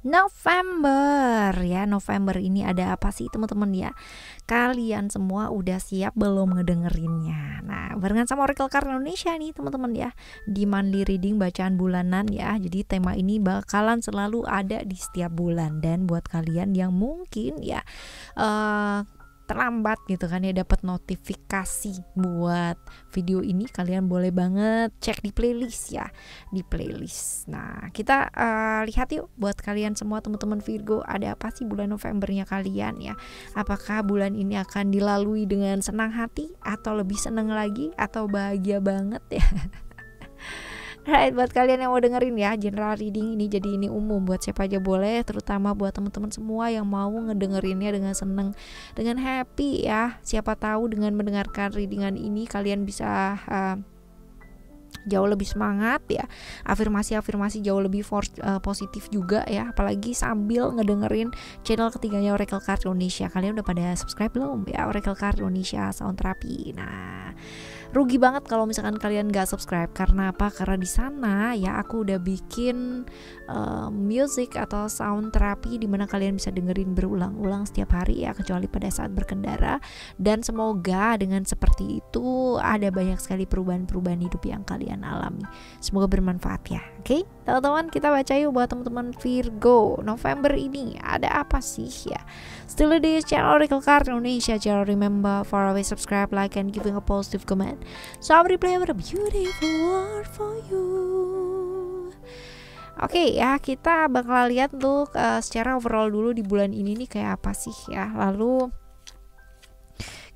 November ya. November ini ada apa sih teman-teman ya? Kalian semua udah siap belum ngedengerinnya? Nah, barengan sama Oracle Card Indonesia nih teman-teman ya, di monthly reading bacaan bulanan ya. Jadi tema ini bakalan selalu ada di setiap bulan, dan buat kalian yang mungkin ya terlambat gitu kan ya dapat notifikasi buat video ini, kalian boleh banget cek di playlist ya, di playlist. Nah, kita lihat yuk buat kalian semua teman-teman Virgo, ada apa sih bulan Novembernya kalian ya? Apakah bulan ini akan dilalui dengan senang hati, atau lebih senang lagi, atau bahagia banget ya? Right, buat kalian yang mau dengerin ya, general reading ini jadi ini umum buat siapa aja boleh, terutama buat teman-teman semua yang mau ngedengerinnya dengan seneng, dengan happy ya. Siapa tahu dengan mendengarkan readingan ini kalian bisa jauh lebih semangat ya, afirmasi jauh lebih positif juga ya, apalagi sambil ngedengerin channel ketiganya Oracle Card Indonesia. Kalian udah pada subscribe belum ya, Oracle Card Indonesia Sound Therapy? Nah, rugi banget kalau misalkan kalian gak subscribe. Karena apa? Karena di sana ya aku udah bikin music atau sound terapi dimana kalian bisa dengerin berulang-ulang setiap hari ya, kecuali pada saat berkendara. Dan semoga dengan seperti itu ada banyak sekali perubahan-perubahan hidup yang kalian alami. Semoga bermanfaat ya. Oke, teman-teman, kita baca yuk buat teman-teman Virgo. November ini ada apa sih ya? Still di channel Oracle Card Indonesia. Jangan remember for always subscribe, like, and giving a positive comment. So I will play a beautiful world for you. Oke ya, kita bakal lihat untuk secara overall dulu di bulan ini nih kayak apa sih ya. Lalu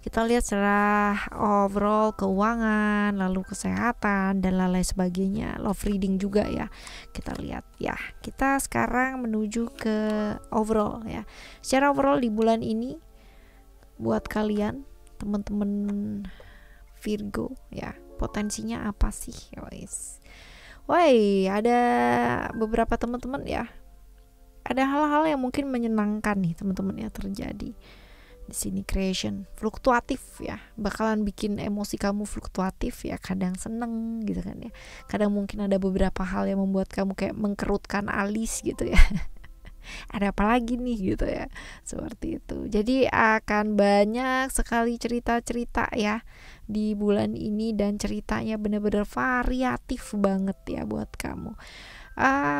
kita lihat secara overall keuangan, lalu kesehatan, dan lain sebagainya. Love reading juga ya. Kita lihat ya. Kita sekarang menuju ke overall ya. Secara overall di bulan ini buat kalian teman-teman Virgo ya, potensinya apa sih guys? Woi, ada beberapa teman-teman ya. Ada hal-hal yang mungkin menyenangkan nih teman-teman ya terjadi. Di sini creation fluktuatif ya, bakalan bikin emosi kamu fluktuatif ya, kadang seneng gitu kan ya, kadang mungkin ada beberapa hal yang membuat kamu kayak mengkerutkan alis gitu ya. Ada apa lagi nih gitu ya, seperti itu. Jadi akan banyak sekali cerita-cerita ya di bulan ini, dan ceritanya benar-benar variatif banget ya buat kamu.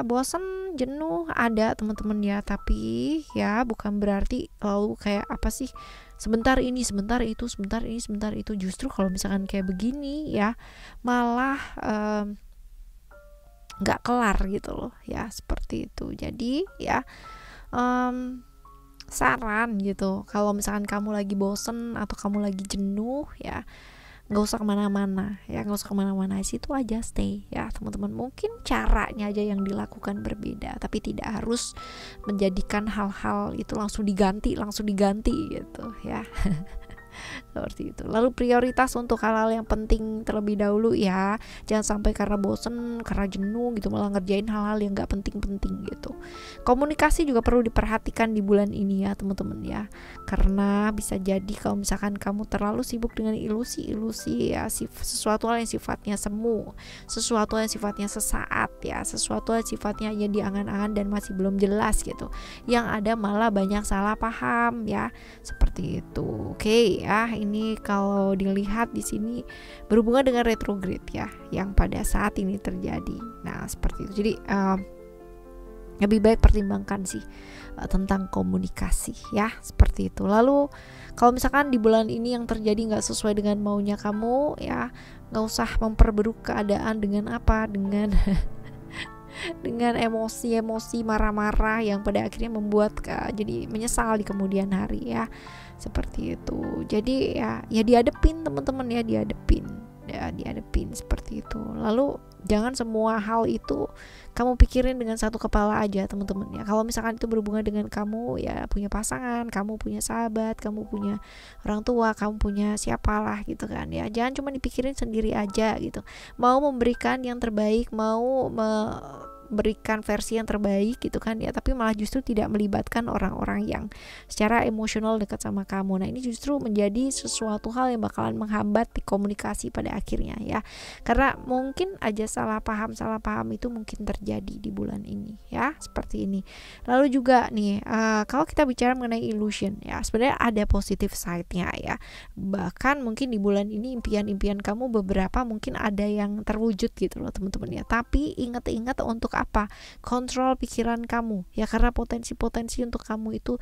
Bosen, jenuh ada teman-teman ya, tapi ya bukan berarti lalu kayak apa sih, sebentar ini sebentar itu, sebentar ini sebentar itu. Justru kalau misalkan kayak begini ya malah nggak kelar gitu loh ya, seperti itu. Jadi ya saran gitu, kalau misalkan kamu lagi bosen atau kamu lagi jenuh ya, nggak usah kemana-mana ya, nggak usah kemana-mana, situ aja stay ya teman-teman. Mungkin caranya aja yang dilakukan berbeda, tapi tidak harus menjadikan hal-hal itu langsung diganti gitu ya. Seperti itu. Lalu prioritas untuk hal-hal yang penting terlebih dahulu ya, jangan sampai karena bosen, karena jenuh gitu malah ngerjain hal-hal yang gak penting-penting gitu. Komunikasi juga perlu diperhatikan di bulan ini ya teman-teman ya, karena bisa jadi kalau misalkan kamu terlalu sibuk dengan ilusi-ilusi ya, sesuatu hal yang sifatnya semu, sesuatu yang sifatnya sesaat ya, sesuatu yang sifatnya hanya diangan-angan dan masih belum jelas gitu, yang ada malah banyak salah paham ya, seperti itu. Oke ya, ini kalau dilihat di sini berhubungan dengan retrograde ya, yang pada saat ini terjadi. Nah, seperti itu. Jadi lebih baik pertimbangkan sih tentang komunikasi ya, seperti itu. Lalu kalau misalkan di bulan ini yang terjadi nggak sesuai dengan maunya kamu ya, nggak usah memperburuk keadaan dengan apa, dengan dengan emosi-emosi marah-marah yang pada akhirnya membuat jadi menyesal di kemudian hari ya, seperti itu. Jadi ya dihadepin teman-teman ya, dihadepin seperti itu. Lalu jangan semua hal itu kamu pikirin dengan satu kepala aja teman-teman ya. Kalau misalkan itu berhubungan dengan kamu ya, punya pasangan, kamu punya sahabat, kamu punya orang tua, kamu punya siapalah gitu kan ya, jangan cuma dipikirin sendiri aja gitu. Mau memberikan yang terbaik, mau berikan versi yang terbaik gitu kan ya, tapi malah justru tidak melibatkan orang-orang yang secara emosional dekat sama kamu. Nah, ini justru menjadi sesuatu hal yang bakalan menghambat di komunikasi pada akhirnya ya, karena mungkin aja salah paham itu mungkin terjadi di bulan ini ya, seperti ini. Lalu juga nih, kalau kita bicara mengenai illusion ya, sebenarnya ada positive side-nya ya. Bahkan mungkin di bulan ini impian-impian kamu beberapa mungkin ada yang terwujud gitu loh teman-teman ya. Tapi ingat-ingat untuk apa? Kontrol pikiran kamu ya, karena potensi-potensi untuk kamu itu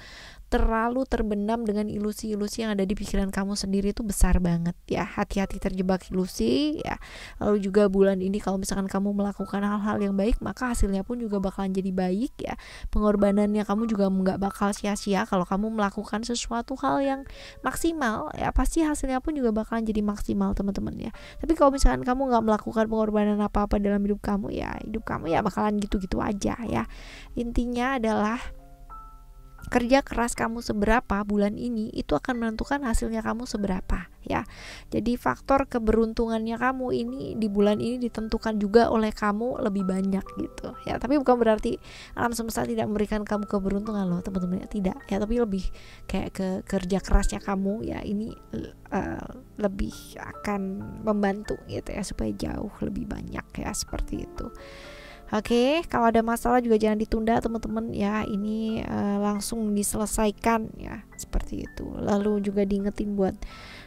terlalu terbenam dengan ilusi-ilusi yang ada di pikiran kamu sendiri itu besar banget ya. Hati-hati terjebak ilusi ya. Lalu juga bulan ini kalau misalkan kamu melakukan hal-hal yang baik, maka hasilnya pun juga bakalan jadi baik ya. Pengorbanannya kamu juga nggak bakal sia-sia. Kalau kamu melakukan sesuatu hal yang maksimal ya, pasti hasilnya pun juga bakalan jadi maksimal teman-teman ya. Tapi kalau misalkan kamu nggak melakukan pengorbanan apa-apa dalam hidup kamu ya bakalan gitu-gitu aja ya. Intinya adalah kerja keras kamu seberapa bulan ini itu akan menentukan hasilnya kamu seberapa ya. Jadi faktor keberuntungannya kamu ini di bulan ini ditentukan juga oleh kamu lebih banyak gitu ya. Tapi bukan berarti alam semesta tidak memberikan kamu keberuntungan loh teman-teman, tidak ya, tapi lebih kayak ke kerja kerasnya kamu ya, ini lebih akan membantu gitu ya, supaya jauh lebih banyak ya, seperti itu. Oke, kalau ada masalah juga jangan ditunda teman-teman ya, ini langsung diselesaikan ya, seperti itu. Lalu juga diingetin buat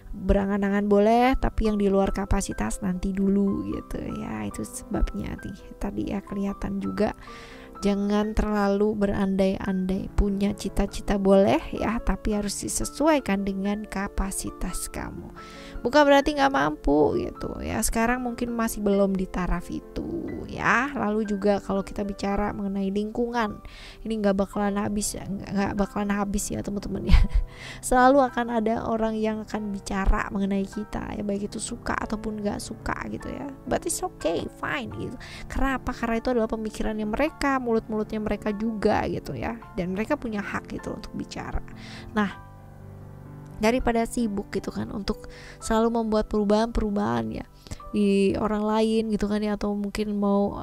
berangan-angan boleh, tapi yang di luar kapasitas nanti dulu gitu ya. Itu sebabnya nih tadi ya, kelihatan juga jangan terlalu berandai-andai. Punya cita-cita boleh ya, tapi harus disesuaikan dengan kapasitas kamu. Bukan berarti nggak mampu gitu ya, sekarang mungkin masih belum di taraf itu ya. Lalu juga kalau kita bicara mengenai lingkungan, ini nggak bakalan habis ya teman-teman ya. Selalu akan ada orang yang akan bicara mengenai kita ya, baik itu suka ataupun nggak suka gitu ya, but it's okay, fine gitu. Karena apa? Karena itu adalah pemikirannya mereka, mulut-mulutnya mereka juga gitu ya, dan mereka punya hak gitu untuk bicara. Nah, daripada sibuk gitu kan untuk selalu membuat perubahan ya di orang lain gitu kan ya, atau mungkin mau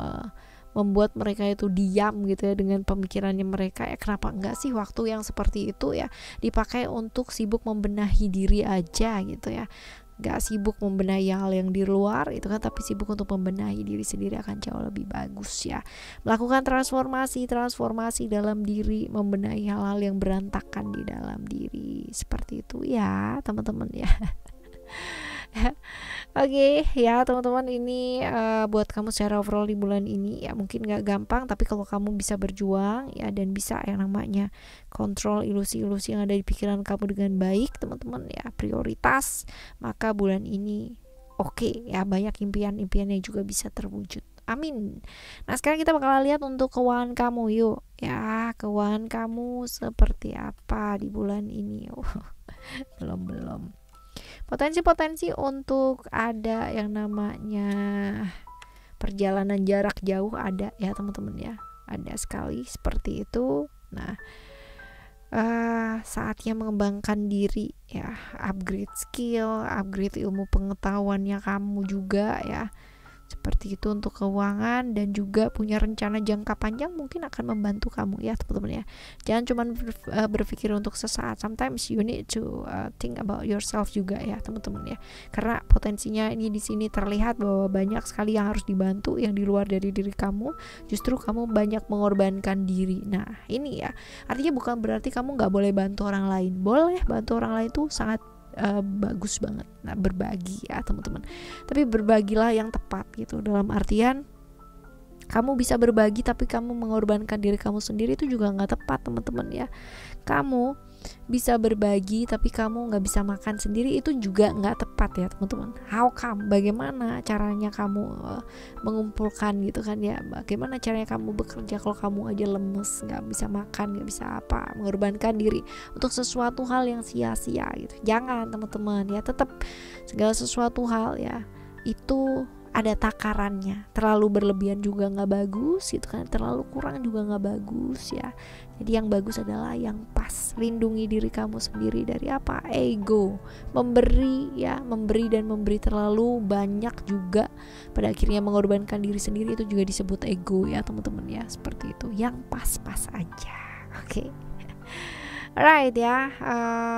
membuat mereka itu diam gitu ya dengan pemikirannya mereka ya, kenapa enggak sih waktu yang seperti itu ya dipakai untuk sibuk membenahi diri aja gitu ya. Gak sibuk membenahi hal yang di luar itu kan, tapi sibuk untuk membenahi diri sendiri akan jauh lebih bagus ya. Melakukan transformasi dalam diri, membenahi hal-hal yang berantakan di dalam diri, seperti itu ya teman-teman ya. Oke ya teman-teman, ini buat kamu secara overall di bulan ini ya, mungkin gak gampang, tapi kalau kamu bisa berjuang ya dan bisa yang namanya kontrol ilusi-ilusi yang ada di pikiran kamu dengan baik teman-teman ya, prioritas, maka bulan ini oke ya, banyak impian-impian yang juga bisa terwujud. Amin. Nah, sekarang kita bakal lihat untuk keuangan kamu yuk ya. Keuangan kamu seperti apa di bulan ini? belum potensi untuk ada yang namanya perjalanan jarak jauh ada ya teman-teman ya, ada sekali seperti itu. Nah, saatnya mengembangkan diri ya, upgrade skill, upgrade ilmu pengetahuannya kamu juga ya, seperti itu untuk keuangan. Dan juga punya rencana jangka panjang mungkin akan membantu kamu ya teman-teman ya. Jangan cuma berpikir untuk sesaat, sometimes you need to think about yourself juga ya teman-teman ya, karena potensinya ini di sini terlihat bahwa banyak sekali yang harus dibantu yang di luar dari diri kamu, justru kamu banyak mengorbankan diri. Nah ini ya, artinya bukan berarti kamu nggak boleh bantu orang lain, boleh bantu orang lain itu sangat bagus banget. Nah, berbagi ya teman-teman, tapi berbagilah yang tepat gitu, dalam artian kamu bisa berbagi tapi kamu mengorbankan diri kamu sendiri, itu juga nggak tepat teman-teman ya. Kamu bisa berbagi tapi kamu nggak bisa makan sendiri, itu juga nggak tepat ya teman-teman. How come? Bagaimana caranya kamu mengumpulkan gitu kan ya, bagaimana caranya kamu bekerja kalau kamu aja lemes, nggak bisa makan, nggak bisa apa, mengorbankan diri untuk sesuatu hal yang sia-sia gitu. Jangan teman-teman ya, tetap segala sesuatu hal ya itu ada takarannya. Terlalu berlebihan juga nggak bagus gitu kan, terlalu kurang juga nggak bagus ya. Jadi yang bagus adalah yang pas. Lindungi diri kamu sendiri dari apa? Ego. Memberi ya, memberi dan memberi terlalu banyak juga pada akhirnya mengorbankan diri sendiri, itu juga disebut ego ya teman-teman ya. Seperti itu, yang pas-pas aja. Oke. Alright ya,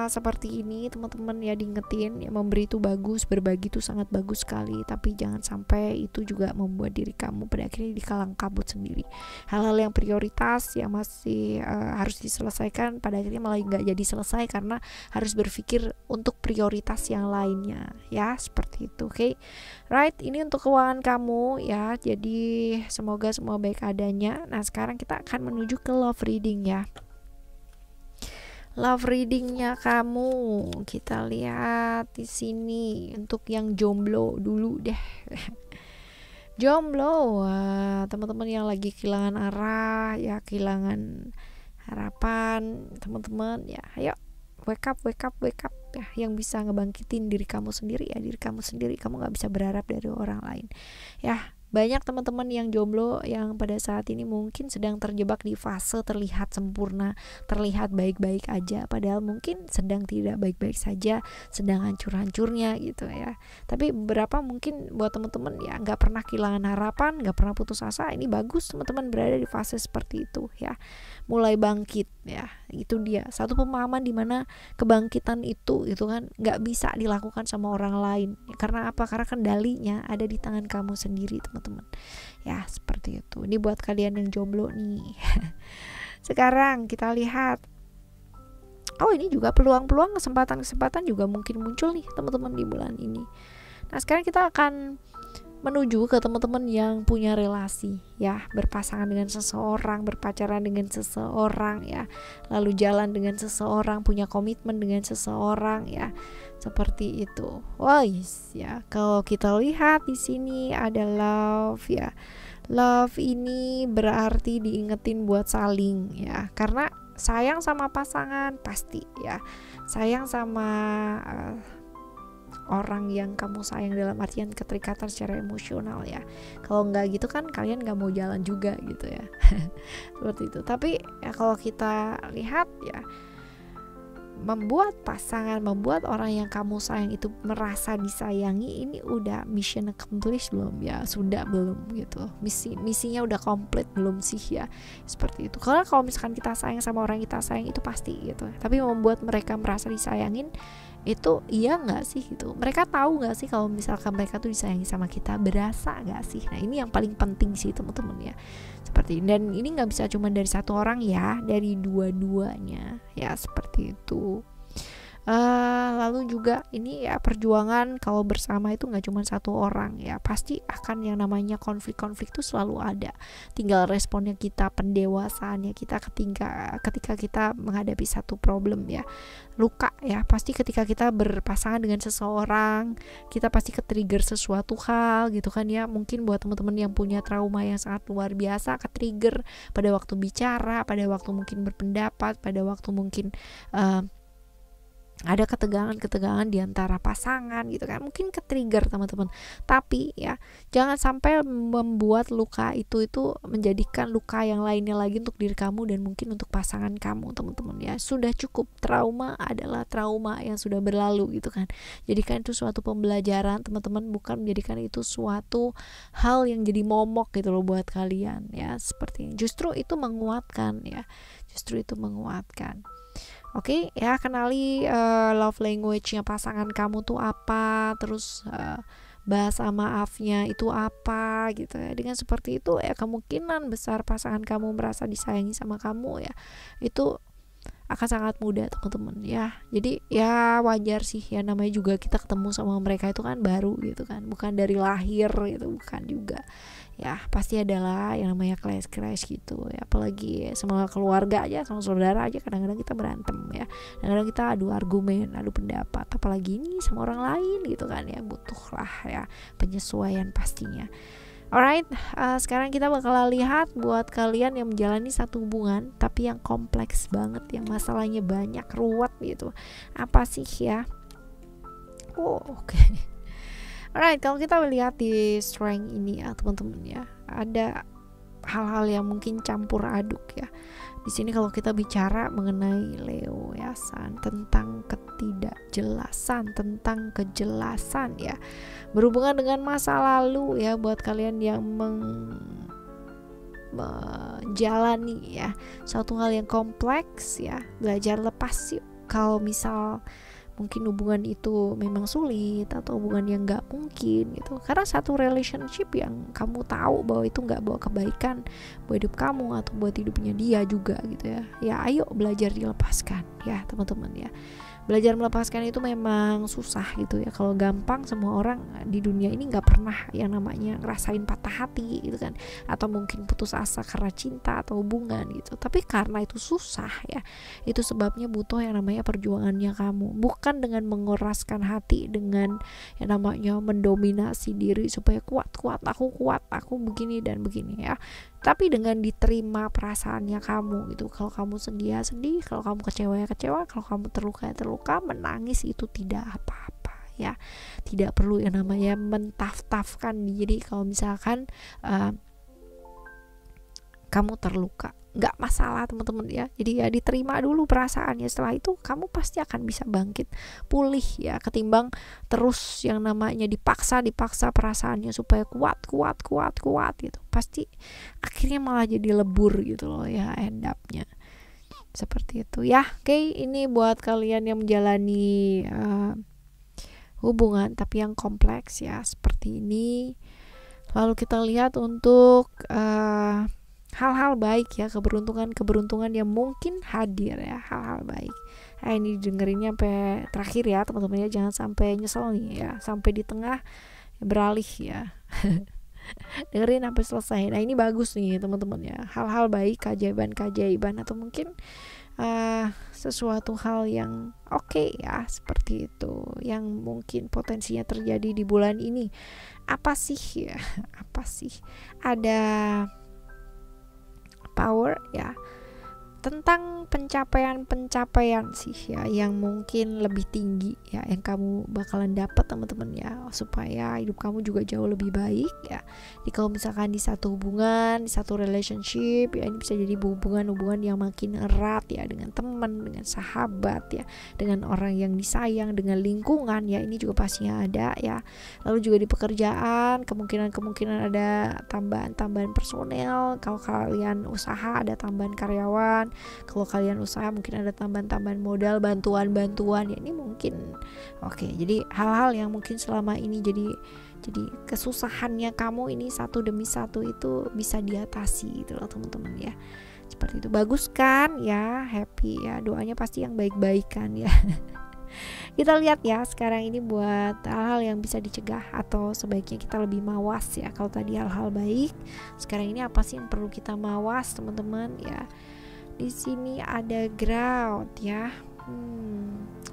seperti ini teman-teman ya, diingetin ya, memberi itu bagus, berbagi itu sangat bagus sekali, tapi jangan sampai itu juga membuat diri kamu pada akhirnya dikalang kabut sendiri. Hal-hal yang prioritas yang masih harus diselesaikan pada akhirnya malah nggak jadi selesai karena harus berpikir untuk prioritas yang lainnya ya, seperti itu. Oke. Right, ini untuk keuangan kamu ya, jadi semoga semua baik adanya. Nah sekarang kita akan menuju ke love reading ya. Love readingnya kamu, kita lihat di sini untuk yang jomblo dulu deh. Jomblo, teman-teman yang lagi kehilangan arah ya, kehilangan harapan, teman-teman ya, ayo wake up ya, yang bisa ngebangkitin diri kamu sendiri ya, diri kamu sendiri. Kamu nggak bisa berharap dari orang lain ya. Banyak teman-teman yang jomblo yang pada saat ini mungkin sedang terjebak di fase terlihat sempurna, terlihat baik-baik aja, padahal mungkin sedang tidak baik-baik saja, sedang hancur-hancurnya gitu ya. Tapi beberapa mungkin buat teman-teman ya nggak pernah kehilangan harapan, nggak pernah putus asa, ini bagus teman-teman berada di fase seperti itu ya, mulai bangkit ya. Itu dia satu pemahaman dimana kebangkitan itu kan nggak bisa dilakukan sama orang lain ya. Karena apa? Karena kendalinya ada di tangan kamu sendiri teman-teman ya, seperti itu. Ini buat kalian yang jomblo nih. Sekarang kita lihat, ini juga peluang-peluang, kesempatan-kesempatan juga mungkin muncul nih teman-teman di bulan ini. Nah sekarang kita akan menuju ke teman-teman yang punya relasi ya, berpasangan dengan seseorang, berpacaran dengan seseorang ya, lalu jalan dengan seseorang, punya komitmen dengan seseorang ya, seperti itu. Ya, kalau kita lihat di sini ada love ya. Love ini berarti diingetin buat saling ya, karena sayang sama pasangan pasti ya, sayang sama orang yang kamu sayang dalam artian keterikatan secara emosional ya. Kalau nggak gitu kan kalian nggak mau jalan juga gitu ya. Seperti itu. Tapi ya kalau kita lihat ya, membuat pasangan, membuat orang yang kamu sayang itu merasa disayangi, ini udah mission accomplished belum ya? Sudah belum gitu? Misinya udah komplit belum sih ya? Seperti itu. Karena kalau misalkan kita sayang sama orang yang kita sayang itu pasti gitu. Tapi membuat mereka merasa disayangin itu iya nggak sih gitu? Mereka tahu nggak sih kalau misalkan mereka tuh disayangi sama kita, berasa nggak sih? Nah ini yang paling penting sih teman-teman ya, seperti ini. Dan ini nggak bisa cuma dari satu orang ya, dari dua-duanya ya, seperti itu. Lalu juga ini ya, perjuangan kalau bersama itu nggak cuma satu orang ya, pasti akan yang namanya konflik-konflik itu selalu ada. Tinggal responnya kita, pendewasaannya kita ketika kita menghadapi satu problem ya, luka ya, pasti ketika kita berpasangan dengan seseorang kita pasti ke-trigger sesuatu hal gitu kan ya. Mungkin buat teman-teman yang punya trauma yang sangat luar biasa, ke-trigger pada waktu bicara, pada waktu mungkin berpendapat, pada waktu mungkin ada ketegangan di antara pasangan gitu kan, mungkin ke-trigger teman-teman. Tapi ya jangan sampai membuat luka itu menjadikan luka yang lainnya lagi untuk diri kamu dan mungkin untuk pasangan kamu teman-teman ya. Sudah cukup, trauma adalah trauma yang sudah berlalu gitu kan. Jadikan itu suatu pembelajaran teman-teman, bukan menjadikan itu suatu hal yang jadi momok gitu loh buat kalian ya, seperti ini. Justru itu menguatkan ya, Oke ya, kenali love language-nya pasangan kamu tuh apa, terus bahasa maafnya itu apa gitu ya. Dengan seperti itu ya kemungkinan besar pasangan kamu merasa disayangi sama kamu ya, itu akan sangat mudah teman-teman ya. Jadi ya wajar sih ya, namanya juga kita ketemu sama mereka itu kan baru gitu kan, bukan dari lahir gitu, bukan juga ya. Pasti adalah yang namanya clash gitu ya, apalagi sama keluarga aja, sama saudara aja kadang-kadang kita berantem ya, kadang-kadang kita adu argumen, adu pendapat, apalagi ini sama orang lain gitu kan ya, butuhlah ya penyesuaian pastinya. Alright, sekarang kita bakal lihat buat kalian yang menjalani satu hubungan tapi yang kompleks banget, yang masalahnya banyak, ruwet gitu, apa sih ya? Oke. Alright, kalau kita melihat di strength ini ya teman-teman ya, ada hal-hal yang mungkin campur aduk ya. Di sini kalau kita bicara mengenai Leo ya Sun, tentang ketidakjelasan, tentang kejelasan ya, berhubungan dengan masa lalu ya, buat kalian yang menjalani ya suatu hal yang kompleks ya, belajar lepas yuk. Kalau misal mungkin hubungan itu memang sulit atau hubungan yang nggak mungkin gitu, karena satu relationship yang kamu tahu bahwa itu nggak bawa kebaikan buat hidup kamu atau buat hidupnya dia juga gitu ya, ya ayo belajar dilepaskan ya teman-teman ya. Belajar melepaskan itu memang susah gitu ya. Kalau gampang, semua orang di dunia ini nggak pernah yang namanya ngerasain patah hati gitu kan, atau mungkin putus asa karena cinta atau hubungan gitu. Tapi karena itu susah ya, itu sebabnya butuh yang namanya perjuangannya kamu, bukan dengan mengoraskan hati, dengan yang namanya mendominasi diri supaya kuat, aku begini dan begini ya, tapi dengan diterima perasaannya kamu gitu. Kalau kamu sedih ya sedih, kalau kamu kecewa ya kecewa, kalau kamu terluka ya terluka, menangis itu tidak apa-apa ya. Tidak perlu yang namanya mentaf-tafkan diri. Kalau misalkan kamu terluka, nggak masalah teman-teman ya. Jadi ya diterima dulu perasaannya, setelah itu kamu pasti akan bisa bangkit pulih ya, ketimbang terus yang namanya dipaksa perasaannya supaya kuat gitu. Pasti akhirnya malah jadi lebur gitu loh ya, end up-nya seperti itu ya. Oke, ini buat kalian yang menjalani hubungan tapi yang kompleks ya seperti ini. Lalu kita lihat untuk hal-hal baik ya, keberuntungan yang mungkin hadir ya, hal-hal baik. Ini dengerinnya sampai terakhir ya teman-teman ya, jangan sampai nyesel nih ya, sampai di tengah beralih ya. Dengerin sampai selesai. Nah ini bagus nih teman-teman ya, hal-hal baik, keajaiban atau mungkin sesuatu hal yang oke ya, seperti itu yang mungkin potensinya terjadi di bulan ini. Apa sih ya, ada power ya, tentang pencapaian sih ya, yang mungkin lebih tinggi ya, yang kamu bakalan dapat teman-teman ya, supaya hidup kamu juga jauh lebih baik ya. Jadi kalau misalkan di satu hubungan, di satu relationship ya, ini bisa jadi hubungan yang makin erat ya, dengan teman, dengan sahabat ya, dengan orang yang disayang, dengan lingkungan ya, ini juga pastinya ada ya. Lalu juga di pekerjaan, kemungkinan ada tambahan personel. Kalau kalian usaha ada tambahan karyawan, kalau kalian usaha mungkin ada tambahan modal, bantuan ya, ini mungkin oke. Jadi hal-hal yang mungkin selama ini jadi kesusahannya kamu ini satu demi satu itu bisa diatasi gitu loh teman-teman ya. Seperti itu, bagus kan ya, happy ya, doanya pasti yang baik-baik kan ya. Kita lihat ya sekarang ini buat hal-hal yang bisa dicegah atau sebaiknya kita lebih mawas ya. Kalau tadi hal-hal baik, sekarang ini apa sih yang perlu kita mawas teman-teman ya. Di sini ada ground ya.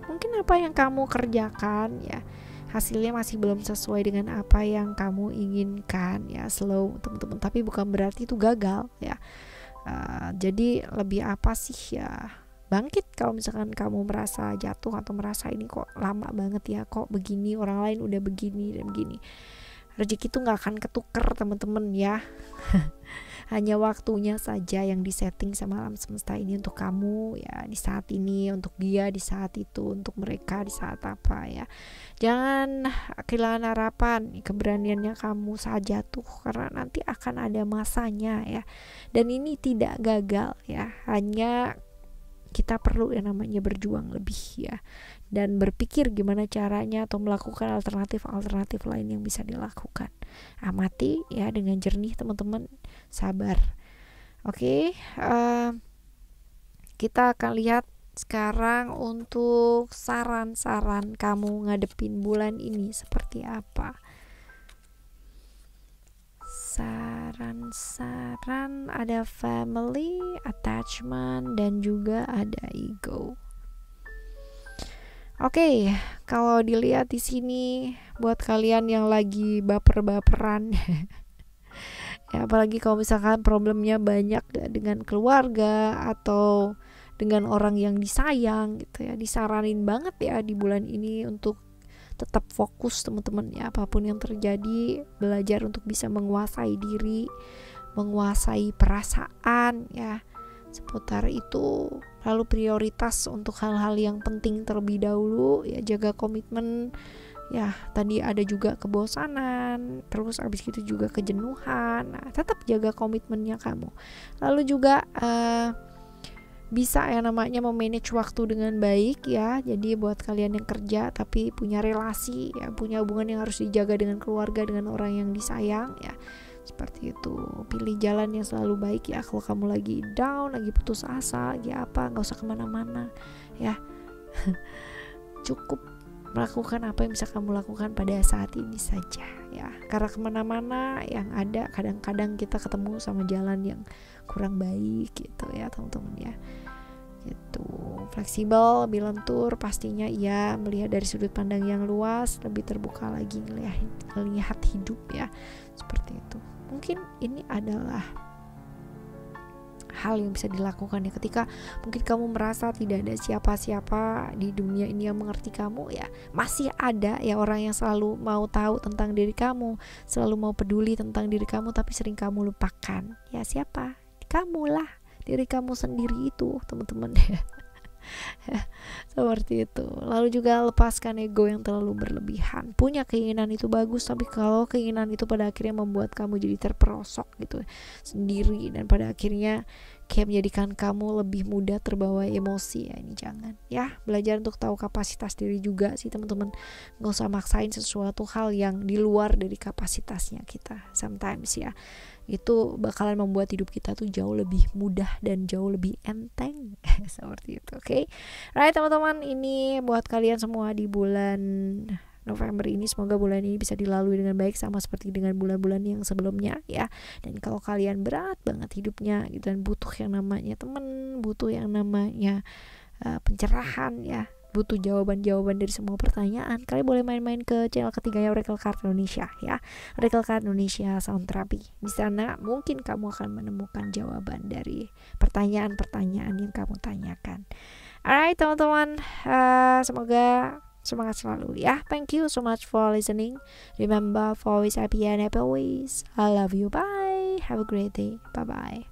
Mungkin apa yang kamu kerjakan ya, hasilnya masih belum sesuai dengan apa yang kamu inginkan ya, slow teman-teman, tapi bukan berarti itu gagal ya. Jadi lebih apa sih ya, bangkit kalau misalkan kamu merasa jatuh atau merasa ini kok lama banget ya, kok begini, orang lain udah begini dan begini. Rezeki itu gak akan ketuker teman-teman ya. Hanya waktunya saja yang disetting sama alam semesta ini untuk kamu ya, di saat ini, untuk dia di saat itu, untuk mereka di saat apa ya. Jangan kehilangan harapan, keberaniannya kamu saat jatuh, karena nanti akan ada masanya ya. Dan ini tidak gagal ya, hanya kita perlu yang namanya berjuang lebih ya, dan berpikir gimana caranya atau melakukan alternatif lain yang bisa dilakukan. Amati ya dengan jernih teman-teman, sabar. Oke, kita akan lihat sekarang untuk saran-saran kamu ngadepin bulan ini seperti apa. Saran-saran ada family, attachment, dan juga ada ego. Oke, kalau dilihat di sini buat kalian yang lagi baper-baperan ya, apalagi kalau misalkan problemnya banyak dengan keluarga atau dengan orang yang disayang gitu ya, disaranin banget ya di bulan ini untuk tetap fokus teman-teman ya, apapun yang terjadi belajar untuk bisa menguasai diri, menguasai perasaan ya, seputar itu. Lalu prioritas untuk hal-hal yang penting terlebih dahulu ya, jaga komitmen ya. Tadi ada juga kebosanan, terus abis itu juga kejenuhan. Nah, tetap jaga komitmennya kamu. Lalu juga bisa yang namanya memanage waktu dengan baik ya. Jadi buat kalian yang kerja tapi punya relasi ya, punya hubungan yang harus dijaga dengan keluarga, dengan orang yang disayang ya, seperti itu. Pilih jalan yang selalu baik ya. Kalau kamu lagi down, lagi putus asa, lagi apa, gak usah kemana-mana ya. Cukup melakukan apa yang bisa kamu lakukan pada saat ini saja ya. Karena kemana-mana yang ada kadang-kadang kita ketemu sama jalan yang kurang baik gitu ya teman-teman ya. Gitu. Fleksibel, lebih lentur pastinya ya, melihat dari sudut pandang yang luas, lebih terbuka lagi melihat hidup ya, seperti itu. Mungkin ini adalah hal yang bisa dilakukan ya, ketika mungkin kamu merasa tidak ada siapa-siapa di dunia ini yang mengerti kamu ya, masih ada ya orang yang selalu mau tahu tentang diri kamu, selalu mau peduli tentang diri kamu, tapi sering kamu lupakan ya. Siapa? Kamulah, diri kamu sendiri itu teman-teman ya. Seperti itu. Lalu juga lepaskan ego yang terlalu berlebihan. Punya keinginan itu bagus, tapi kalau keinginan itu pada akhirnya membuat kamu jadi terperosok gitu sendiri, dan pada akhirnya kayak menjadikan kamu lebih mudah terbawa emosi ya, ini jangan ya. Belajar untuk tahu kapasitas diri juga sih teman-teman. Gak usah maksain sesuatu hal yang di luar dari kapasitasnya kita sometimes ya. Itu bakalan membuat hidup kita tuh jauh lebih mudah dan jauh lebih enteng. Seperti itu, oke? Right teman-teman, ini buat kalian semua di bulan November ini. Semoga bulan ini bisa dilalui dengan baik, sama seperti dengan bulan-bulan yang sebelumnya ya. Dan kalau kalian berat banget hidupnya gitu, dan butuh yang namanya temen, butuh yang namanya pencerahan ya, butuh jawaban-jawaban dari semua pertanyaan, kalian boleh main-main ke channel ketiganya Oracle Card Indonesia ya, Oracle Card Indonesia Sound Therapy. Di sana mungkin kamu akan menemukan jawaban dari pertanyaan-pertanyaan yang kamu tanyakan. Alright teman-teman, semoga semangat selalu ya. Thank you so much for listening. Remember, for always happy and happy always. I love you. Bye. Have a great day. Bye bye.